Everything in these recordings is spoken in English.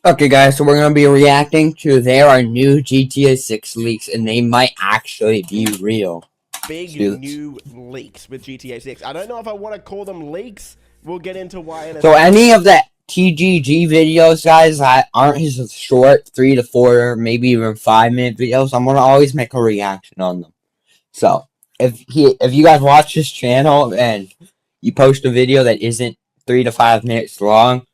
Okay, guys, so we're going to be reacting to there are new GTA 6 leaks, and they might actually be real. Big new leaks with GTA 6. I don't know if I want to call them leaks. We'll get into why. So any of the TGG videos, guys, that aren't his short 3 to 4, maybe even 5-minute videos, I'm going to always make a reaction on them. So if you guys watch this channel and you post a video that isn't 3 to 5 minutes long,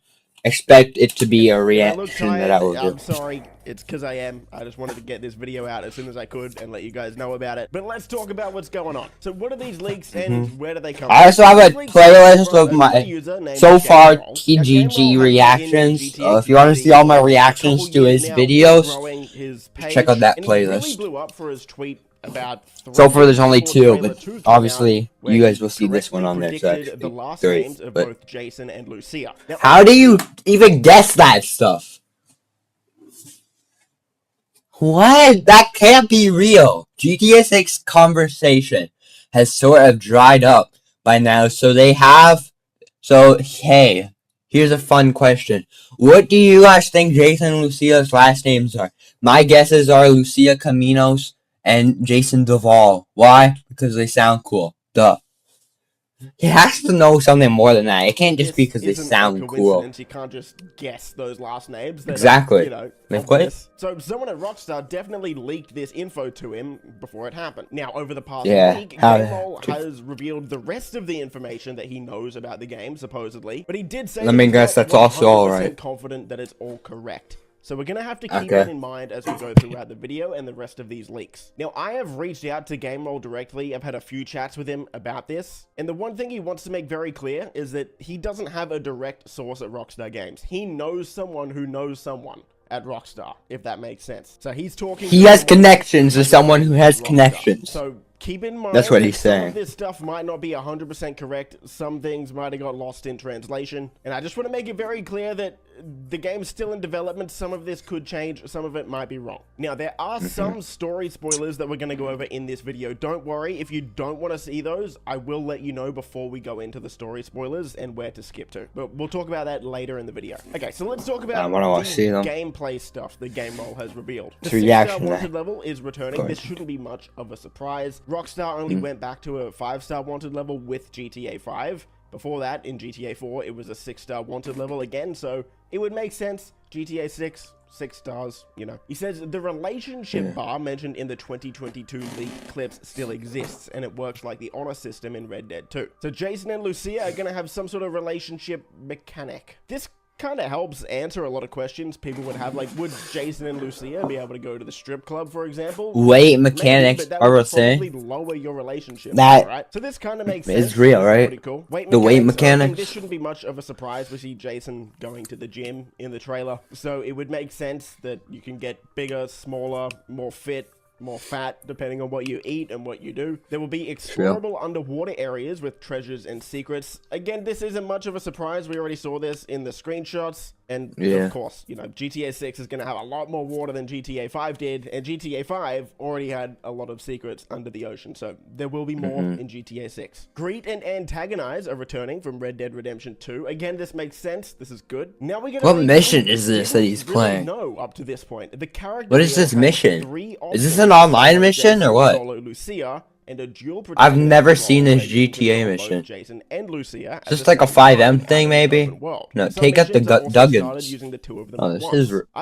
expect it to be a reaction that I will do. I'm sorry, it's because I am. I just wanted to get this video out as soon as I could and let you guys know about it. But let's talk about what's going on. So what are these leaks and where do they come from? I also have a playlist of my so far TGG reactions. If you want to see all my reactions to his videos, check out that playlist. So far, there's only 2, but obviously, you guys will see this one on there. So the last names of both Jason and Lucia. Now, how do you even guess that stuff? What? That can't be real. GTA 6 conversation has sort of dried up by now, so they have. So, hey, here's a fun question. What do you guys think Jason and Lucia's last names are? My guesses are Lucia Caminos and Jason Duvall. Why? Because they sound cool. Duh. He has to know something more than that. It can't just be because they sound cool. You can't just guess those last names. Exactly. So someone at Rockstar definitely leaked this info to him before it happened. Now, over the past week, GameMole has revealed the rest of the information that he knows about the game, supposedly. But he did say let me guess, that's also alright. Confident that it's all correct. So we're going to have to keep that in mind as we go throughout the video and the rest of these leaks. Now, I have reached out to GameMole directly. I've had a few chats with him about this. And the one thing he wants to make very clear is that he doesn't have a direct source at Rockstar Games. He knows someone who knows someone at Rockstar, if that makes sense. So he's talking... He has connections to someone who has connections. So keep in mind that's what he's saying. This stuff might not be 100% correct. Some things might have got lost in translation. And I just want to make it very clear that the game's still in development. Some of this could change. Some of it might be wrong. Now, there are some story spoilers that we're going to go over in this video. Don't worry. If you don't want to see those, I will let you know before we go into the story spoilers and where to skip to. But we'll talk about that later in the video. Okay, so let's talk about the gameplay stuff that GameMole has revealed. The 6-star wanted level is returning. This shouldn't be much of a surprise. Rockstar only went back to a 5-star wanted level with GTA 5. Before that, in GTA 4, it was a 6-star wanted level again, so it would make sense. GTA 6, 6 stars, you know. He says the relationship bar mentioned in the 2022 leaked clips still exists, and it works like the honor system in Red Dead 2. So Jason and Lucia are going to have some sort of relationship mechanic. This kind of helps answer a lot of questions people would have, like, would Jason and Lucia be able to go to the strip club, for example? Weight mechanics are a thing. Lower your relationship, that right? So this kind of makes sense. It's real, right? Pretty cool. The weight mechanics. This shouldn't be much of a surprise. We see Jason going to the gym in the trailer, so it would make sense that you can get bigger, smaller, more fit, more fat, depending on what you eat and what you do. There will be explorable underwater areas with treasures and secrets. Again, this isn't much of a surprise. We already saw this in the screenshots. And of course, you know, GTA 6 is going to have a lot more water than GTA 5 did, and GTA 5 already had a lot of secrets under the ocean, so there will be more in GTA 6. Greet and Antagonize are returning from Red Dead Redemption 2. Again, this makes sense. This is good. Now we get what mission is this that he's playing? No, up to this point. The character. What is this mission? Is this an online mission or what? Lucia, and a dual I've never seen this GTA mission. Jason and Lucia, just like a 5M thing, maybe? No, take out the Duggins. Oh, this is... I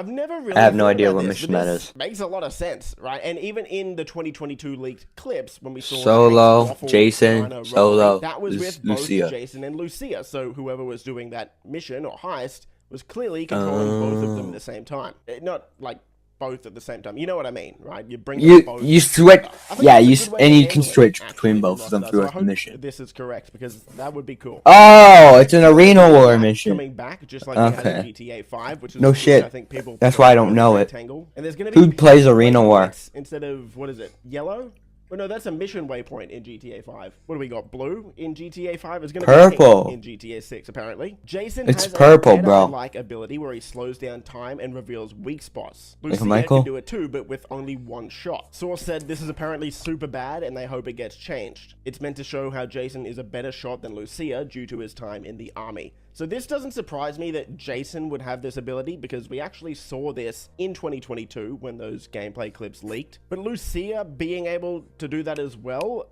have no idea what mission that is. Makes a lot of sense, right? And even in the 2022 leaked clips, when we saw Solo, Jason, Solo, that was with both Jason and Lucia. So whoever was doing that mission or heist was clearly controlling both of them at the same time. Not like both at the same time. You know what I mean, right? You bring you switch, yeah, you can switch between both of them throughout the mission. This is correct, because that would be cool. Oh, it's an arena war mission. Coming back just like we had in GTA 5, which is no shit. I think people that's why I don't know it. And there's gonna be who plays arena war instead of, what is it, yellow? Well, no, that's a mission waypoint in GTA 5. What do we got? Blue in GTA 5? It's going to be purple in GTA 6, apparently. Jason has purple, a bro. like ability where he slows down time and reveals weak spots. Lucia can do it too, but with only one shot. Source said this is apparently super bad, and they hope it gets changed. It's meant to show how Jason is a better shot than Lucia due to his time in the army. So this doesn't surprise me that Jason would have this ability, because we actually saw this in 2022 when those gameplay clips leaked. But Lucia being able to do that as well,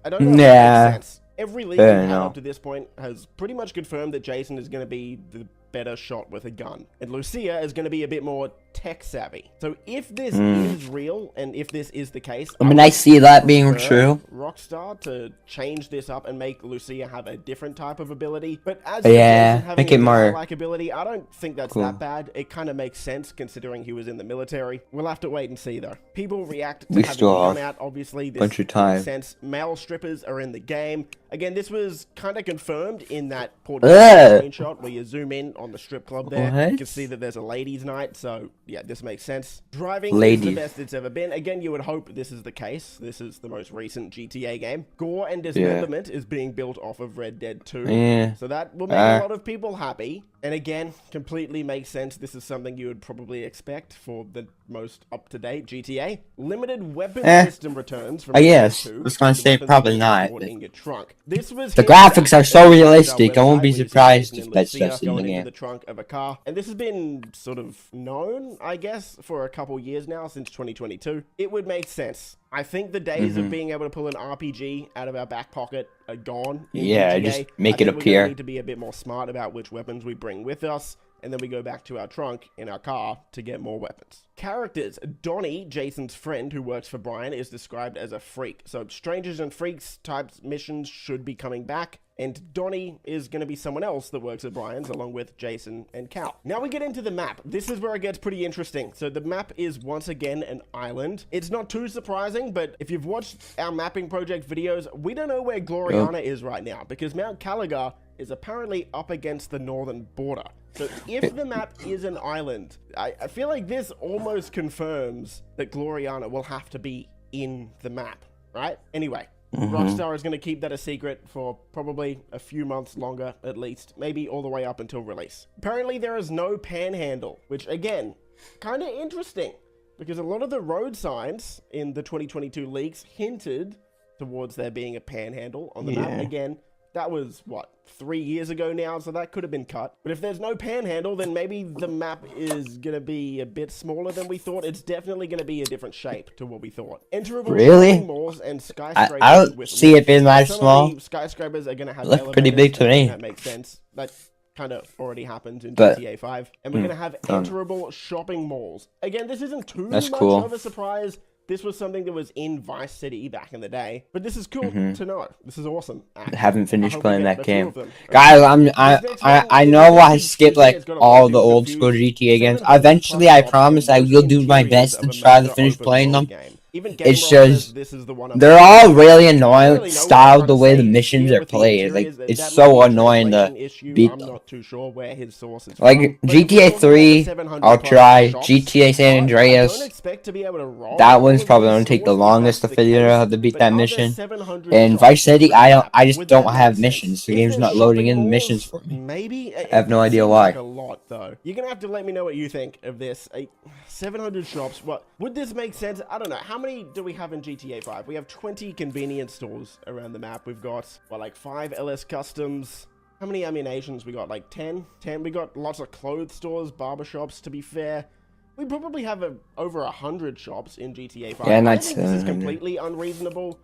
I don't know if it makes sense. Every leak we've had up to this point has pretty much confirmed that Jason is going to be the better shot with a gun, and Lucia is going to be a bit more tech savvy. So if this is real, and if this is the case, I see that being true. Rockstar to change this up and make Lucia have a different type of ability. But as make it more like ability, I don't think that's that bad. It kind of makes sense considering he was in the military. We'll have to wait and see though. People react to having come out. Obviously, this makes sense. Male strippers are in the game. Again, this was kind of confirmed in that portfolio screenshot where you zoom in on the strip club there. You can see that there's a ladies' night, so yeah, this makes sense. Driving is the best it's ever been. Again, you would hope this is the case. This is the most recent GTA game. Gore and dismemberment is being built off of Red Dead 2. So that will make a lot of people happy. And again, completely makes sense. This is something you would probably expect for the most up-to-date GTA. Limited weapon system returns from yes, I was gonna say probably not. In your trunk. This was the graphics are so realistic, I won't be surprised if that's just in the game. The trunk of a car. And this has been sort of known, I guess, for a couple years now, since 2022. It would make sense. I think the days of being able to pull an RPG out of our back pocket are gone. Yeah, GTA. just make it appear. We need to be a bit more smart about which weapons we bring with us, and then we go back to our trunk in our car to get more weapons. Characters. Donnie, Jason's friend who works for Brian, is described as a freak. So Strangers and Freaks type missions should be coming back. And Donnie is going to be someone else that works at Brian's, along with Jason and Cal. Now we get into the map. This is where it gets pretty interesting. So the map is once again an island. It's not too surprising, but if you've watched our mapping project videos, we don't know where Gloriana is right now, because Mount Caligar is apparently up against the northern border. So if the map is an island, I feel like this almost confirms that Gloriana will have to be in the map, right? Anyway. Rockstar is going to keep that a secret for probably a few months longer, at least. Maybe all the way up until release. Apparently there is no panhandle, which again, kind of interesting. Because a lot of the road signs in the 2022 leaks hinted towards there being a panhandle on the map. Again, that was, what, 3 years ago now, so that could have been cut. But if there's no panhandle, then maybe the map is going to be a bit smaller than we thought. It's definitely going to be a different shape to what we thought. Enterable shopping malls and skyscrapers. I don't see it being that small. Skyscrapers are going to have look pretty big to me. That makes sense. That kind of already happened in GTA 5. And we're going to have enterable shopping malls. Again, this isn't too much of a surprise. This was something that was in Vice City back in the day, but this is cool to know. This is awesome. I haven't finished playing that game, guys. I know I skipped like all the old school GTA games. Eventually, I promise I will do my best to try to finish playing them. It's just they're all really annoying style the way the missions are played. Like it's so annoying to beat them. Like GTA 3, I'll try. GTA San Andreas, that one's probably gonna take the longest to figure out how to beat that mission. And Vice City, I just don't have missions. The game's not loading in the missions for me. Maybe I have no idea why. A lot though. You're gonna have to let me know what you think of this. 700 shops. What would this make sense? I don't know. How many do we have in GTA 5? We have 20 convenience stores around the map. We've got, well, like 5 LS Customs. How many ammunitions we got? Like 10? 10. We got lots of clothes stores, barbershops, to be fair. We probably have over 100 shops in GTA 5. Yeah, I think this is completely unreasonable.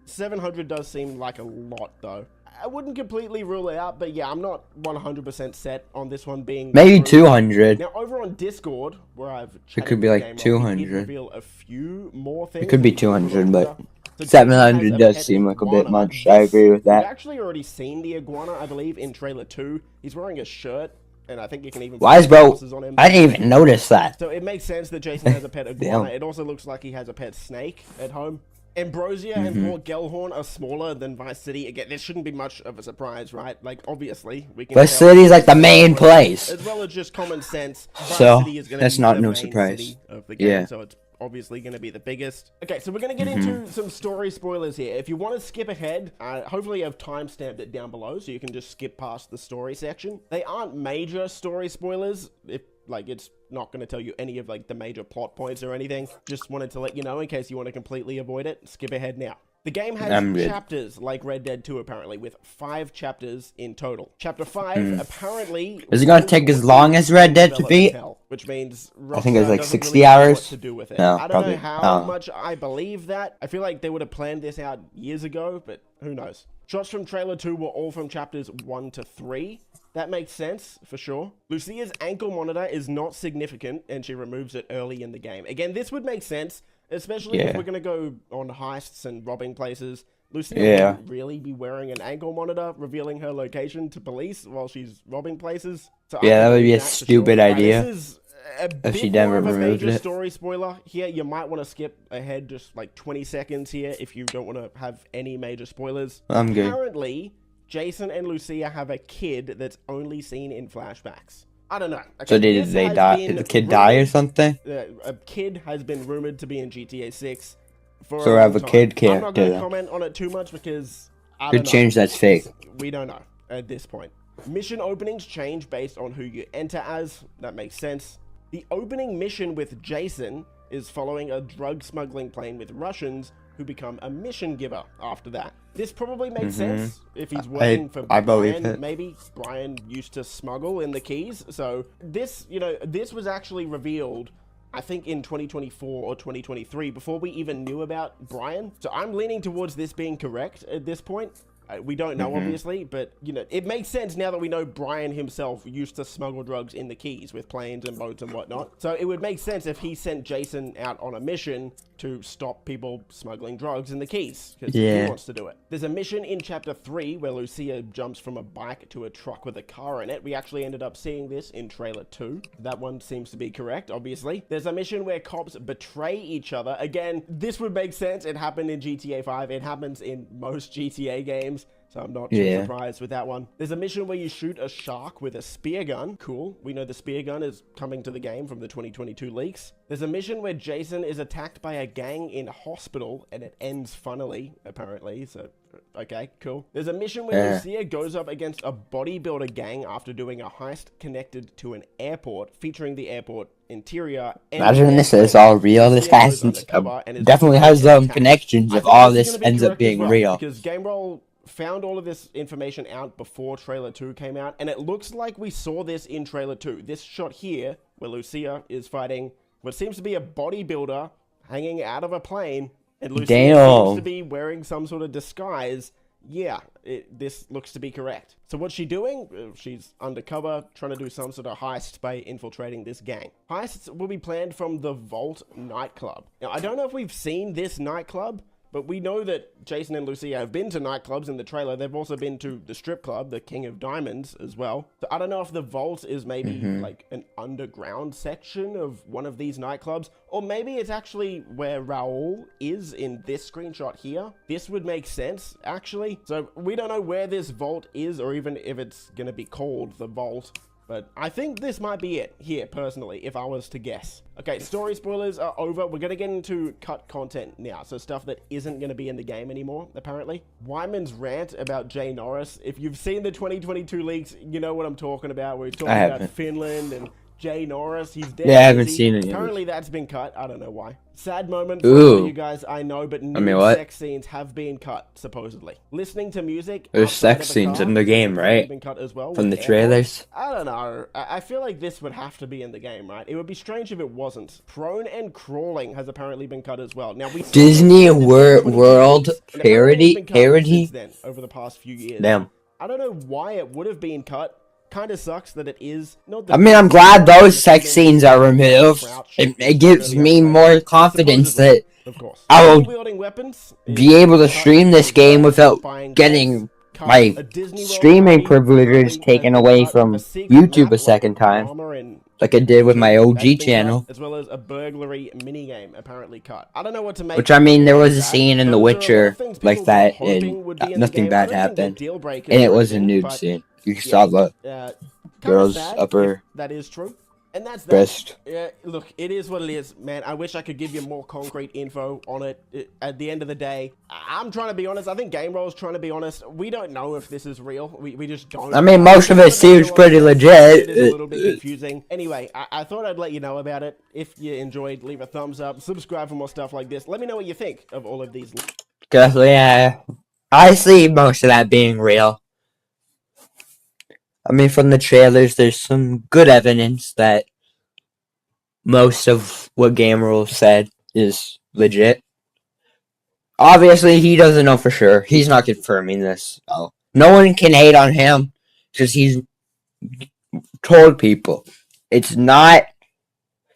700 does seem like a lot, though. I wouldn't completely rule it out, but yeah, I'm not 100% set on this one being maybe 200. Now over on Discord, where I've it could be like 200. Reveal a few more things. It could be 200, but 700 does seem like a bit much. I agree with that. We've actually already seen the iguana, I believe, in trailer 2. He's wearing a shirt, and I think you can even. Why is bro? I didn't even notice that. So it makes sense that Jason has a pet iguana. It also looks like he has a pet snake at home. Ambrosia and Fort Gellhorn are smaller than Vice City. Again, this shouldn't be much of a surprise, right? Like, obviously, we can. Vice City's like the main place. As well as just common sense. So, Vice City is that's not no surprise. Of the game, so it's obviously going to be the biggest. Okay, so we're going to get into some story spoilers here. If you want to skip ahead, hopefully I've timestamped it down below so you can just skip past the story section. They aren't major story spoilers. It's not going to tell you any of like the major plot points or anything. Just wanted to let you know in case you want to completely avoid it. Skip ahead now. The game has I'm good. chapters like Red Dead 2 apparently, with 5 chapters in total. Chapter 5 apparently Is it gonna take as long as Red Dead to beat? Which means I think it's Rockstar like doesn't 60 really know hours. what to do with it. No, I don't probably. know how much I believe that. I feel like they would have planned this out years ago, but who knows. Shots from trailer 2 were all from chapters 1 to 3. That makes sense, for sure. Lucia's ankle monitor is not significant, and she removes it early in the game. Again, this would make sense, especially if we're going to go on heists and robbing places. Lucia wouldn't really be wearing an ankle monitor, revealing her location to police while she's robbing places. So that would be a stupid idea. This is a if she bit never more of a removed major it. story spoiler here. You might want to skip ahead just like 20 seconds here if you don't want to have any major spoilers. I'm good. Apparently, Jason and Lucia have a kid that's only seen in flashbacks. I don't know. Okay, So did they die? Did the kid die or something? A kid has been rumored to be in GTA 6 for So a we have long a time. kid I'm not going to character. comment on it too much because I Could don't know. change that's fake. We don't know at this point. Mission openings change based on who you enter as. That makes sense. The opening mission with Jason is following a drug smuggling plane with Russians who become a mission giver after that. This probably makes sense if he's working for I believe Brian. it. Maybe Brian used to smuggle in the keys. So this, this was actually revealed, I think, in 2024 or 2023 before we even knew about Brian. So I'm leaning towards this being correct at this point. We don't know, obviously, but, it makes sense now that we know Brian himself used to smuggle drugs in the Keys with planes and boats and whatnot. So it would make sense if he sent Jason out on a mission to stop people smuggling drugs in the Keys, because he wants to do it. There's a mission in Chapter 3 where Lucia jumps from a bike to a truck with a car in it. We actually ended up seeing this in Trailer 2. That one seems to be correct, obviously. There's a mission where cops betray each other. Again, this would make sense. It happened in GTA 5. It happens in most GTA games. So I'm not too surprised with that one. There's a mission where you shoot a shark with a spear gun. Cool. We know the spear gun is coming to the game from the 2022 leaks. There's a mission where Jason is attacked by a gang in hospital and it ends funnily, apparently. So, okay, cool. There's a mission where Lucia goes up against a bodybuilder gang after doing a heist connected to an airport, featuring the airport interior. Imagine this is all real. This has definitely has connections if all this ends up being real. Because GameRoll found all of this information out before Trailer 2 came out, and it looks like we saw this in Trailer 2. This shot here, where Lucia is fighting what seems to be a bodybuilder hanging out of a plane, and Lucia seems to be wearing some sort of disguise. Yeah, this looks to be correct. So what's she doing? She's undercover, trying to do some sort of heist by infiltrating this gang. Heists will be planned from the Vault nightclub. Now, I don't know if we've seen this nightclub, but we know that Jason and Lucia have been to nightclubs in the trailer. They've also been to the strip club, the King of Diamonds, as well. So I don't know if the Vault is maybe like an underground section of one of these nightclubs, or maybe it's actually where Raul is in this screenshot here. This would make sense, actually. So we don't know where this Vault is, or even if it's going to be called the Vault. But I think this might be it here, personally, if I was to guess. Okay, story spoilers are over. We're going to get into cut content now. So stuff that isn't going to be in the game anymore, apparently. Wyman's rant about Jay Norris. If you've seen the 2022 leaks, you know what I'm talking about. We're talking about Finland and Jay Norris. He's dead. Yeah, I haven't seen it yet. Apparently that's been cut. I don't know why. Sad moment for you guys, I know, but new sex scenes have been cut, supposedly. Listening to music. There's sex scenes in the game, right? Been cut as well, from the trailers. I don't know. I feel like this would have to be in the game, right? It would be strange if it wasn't. Prone and crawling has apparently been cut as well. Now we Disney World parody then over the past few years. Damn. I don't know why it would have been cut. Kind of sucks that it is. I mean, I'm glad those sex scenes are removed. It gives me more confidence that I will be able to stream this game without getting my streaming privileges taken away from YouTube a second time, like I did with my OG channel. As well as a burglary minigame apparently cut. I don't know what to make. Which, I mean, there was a scene in The Witcher like that, and nothing bad happened, and it was a nude scene. You saw the girl's upper that is true. And that's breast. Yeah, look, it is what it is, man. I wish I could give you more concrete info on it. At the end of the day, I'm trying to be honest. I think GameRoll is trying to be honest. We don't know if this is real. We just don't. I mean, most of it seems pretty legit. It is a little bit confusing. Anyway, I thought I'd let you know about it. If you enjoyed, leave a thumbs up. Subscribe for more stuff like this. Let me know what you think of all of these. Cause yeah, I see most of that being real. I mean, from the trailers, there's some good evidence that most of what Game Rule said is legit. Obviously, he doesn't know for sure. He's not confirming this. So no one can hate on him because he's told people. It's not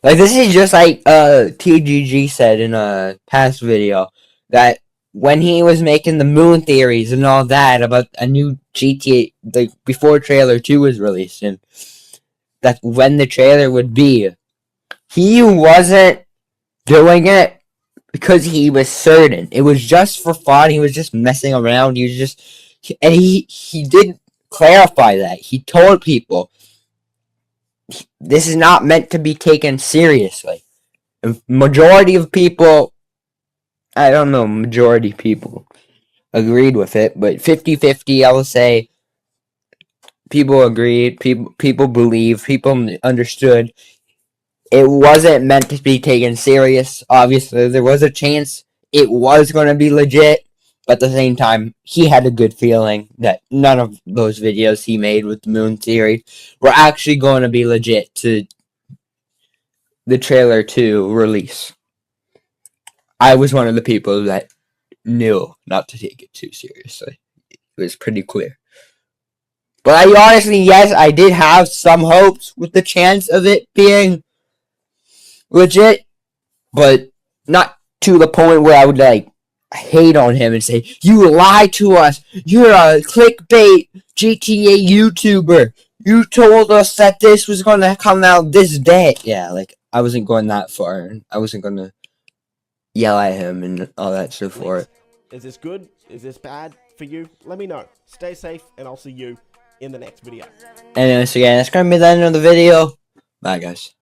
like this is just like TGG said in a past video that when he was making the moon theories and all that about a new GTA, like before trailer 2 was released, and that when the trailer would be, he wasn't doing it because he was certain. It was just for fun. He was just messing around. He was just, and he did clarify that. He told people this is not meant to be taken seriously. And majority of people, I don't know, majority people agreed with it, but 50-50, I will say people agreed, people believe, people understood. It wasn't meant to be taken serious. Obviously, there was a chance it was going to be legit, but at the same time, he had a good feeling that none of those videos he made with the Moon Theory were actually going to be legit to the trailer 2 release. I was one of the people that knew not to take it too seriously. It was pretty clear. But I honestly, yes, I did have some hopes with the chance of it being legit, but not to the point where I would like hate on him and say, you lied to us, you're a clickbait GTA YouTuber, you told us that this was going to come out this day. Yeah, like, I wasn't going that far, and I wasn't going to yell at him and all that stuff for it. Is this good? Is this bad for you? Let me know. Stay safe, and I'll see you in the next video. Anyways, again, that's going to be the end of the video. Bye, guys.